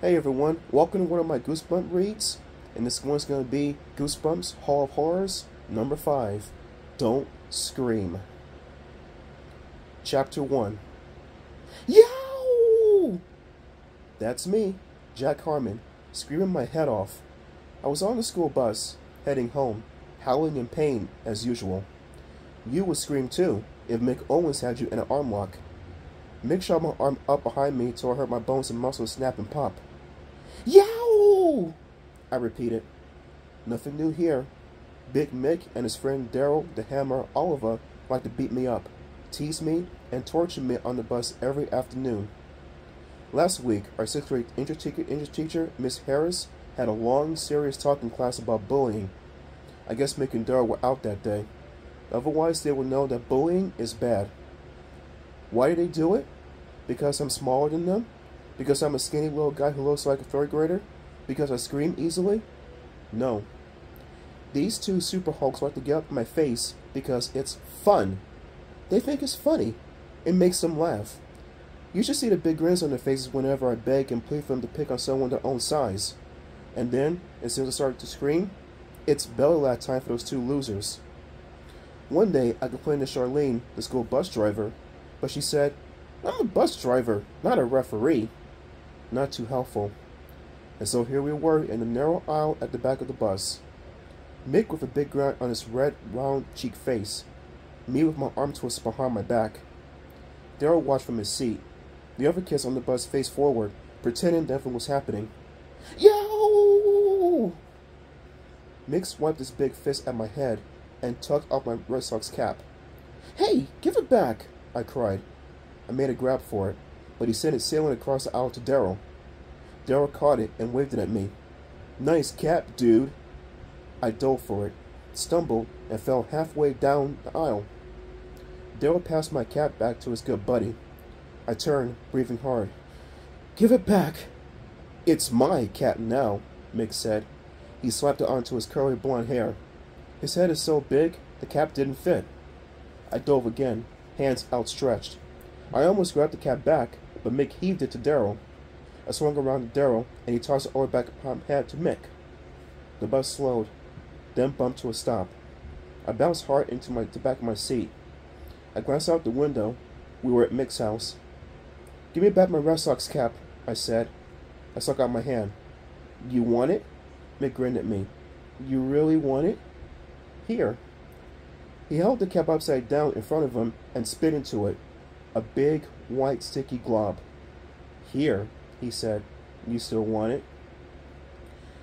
Hey everyone, welcome to one of my Goosebump reads, and this one's going to be Goosebumps Hall of Horrors, number 5, Don't Scream. Chapter 1. Yow! That's me, Jack Harmon, screaming my head off. I was on the school bus, heading home, howling in pain as usual. You would scream too, if Mick Owens had you in an arm lock. Mick shoved my arm up behind me till I heard my bones and muscles snap and pop. Yow! I repeated. Nothing new here. Big Mick and his friend Daryl, the Hammer, Oliver like to beat me up, tease me, and torture me on the bus every afternoon. Last week, our 6th grade English teacher, Miss Harris, had a long, serious talk in class about bullying. I guess Mick and Daryl were out that day. Otherwise, they would know that bullying is bad. Why do they do it? Because I'm smaller than them? Because I'm a skinny little guy who looks like a 3rd grader? Because I scream easily? No. These two super hulks like to get up in my face because it's fun. They think it's funny. It makes them laugh. You should see the big grins on their faces whenever I beg and plead for them to pick on someone their own size. And then, as soon as I start to scream, it's belly laugh time for those two losers. One day, I complained to Charlene, the school bus driver, but she said, "I'm a bus driver, not a referee." Not too helpful. And so here we were in the narrow aisle at the back of the bus. Mick with a big grin on his red, round cheek face. Me with my arm twisted behind my back. Daryl watched from his seat. The other kids on the bus faced forward, pretending nothing was happening. Yo! Mick swiped his big fist at my head and tugged off my Red Sox cap. "Hey, give it back!" I cried. I made a grab for it, but he sent it sailing across the aisle to Daryl. Daryl caught it and waved it at me. "Nice cap, dude." I dove for it, stumbled, and fell halfway down the aisle. Daryl passed my cap back to his good buddy. I turned, breathing hard. "Give it back." "It's my cap now," Mick said. He slapped it onto his curly blonde hair. His head is so big, the cap didn't fit. I dove again, hands outstretched. I almost grabbed the cap back, but Mick heaved it to Daryl. I swung around to Daryl, and he tossed it over back upon head to Mick. The bus slowed, then bumped to a stop. I bounced hard into the back of my seat. I glanced out the window. We were at Mick's house. "Give me back my Red Sox cap," I said. I stuck out my hand. "You want it?" Mick grinned at me. "You really want it?" "Here." He held the cap upside down in front of him and spit into it. A big, white, sticky glob. "Here," he said. "You still want it?"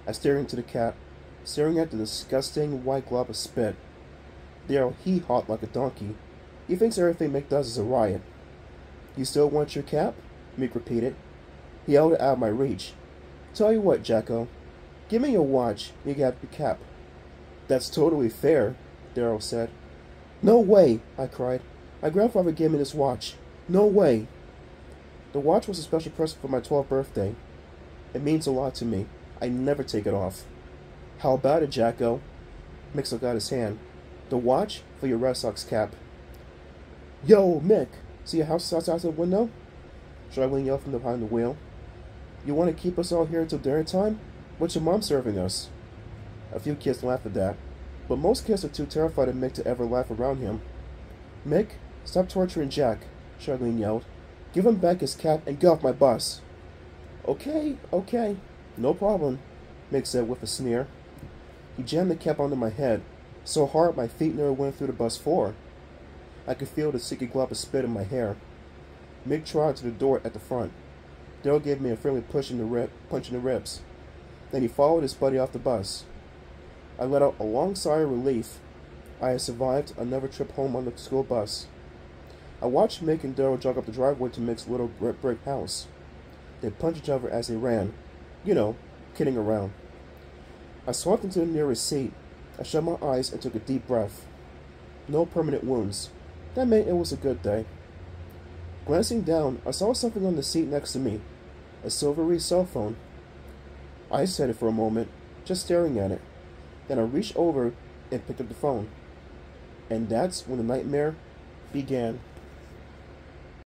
I stared into the cap, staring at the disgusting white glob of spit. Daryl hee-hawed like a donkey. He thinks everything Mick does is a riot. "You still want your cap?" Mick repeated. He held it out of my reach. "Tell you what, Jacko. Give me your watch, and you get your cap." "That's totally fair," Daryl said. "No way!" I cried. "My grandfather gave me this watch. No way!" The watch was a special present for my 12th birthday. It means a lot to me. I never take it off. "How about it, Jacko?" Mick still got his hand. "The watch for your Red Sox cap." "Yo, Mick, see a house outside the window?" Charlene yelled from behind the wheel. "You want to keep us all here until dinner time? What's your mom serving us?" A few kids laughed at that, but most kids are too terrified of Mick to ever laugh around him. "Mick, stop torturing Jack," Charlene yelled. "Give him back his cap and get off my bus." Okay, no problem," Mick said with a sneer. He jammed the cap onto my head, so hard my feet nearly went through the bus floor. I could feel the sticky glob of spit in my hair. Mick trotted to the door at the front. Daryl gave me a friendly punch in the ribs. Then he followed his buddy off the bus. I let out a long sigh of relief. I had survived another trip home on the school bus. I watched Mick and Daryl jog up the driveway to Mick's little red brick house. They punched each other as they ran. You know, kidding around. I swapped into the nearest seat. I shut my eyes and took a deep breath. No permanent wounds. That meant it was a good day. Glancing down, I saw something on the seat next to me. A silvery cell phone. I hesitated for a moment, just staring at it. Then I reached over and picked up the phone. And that's when the nightmare began.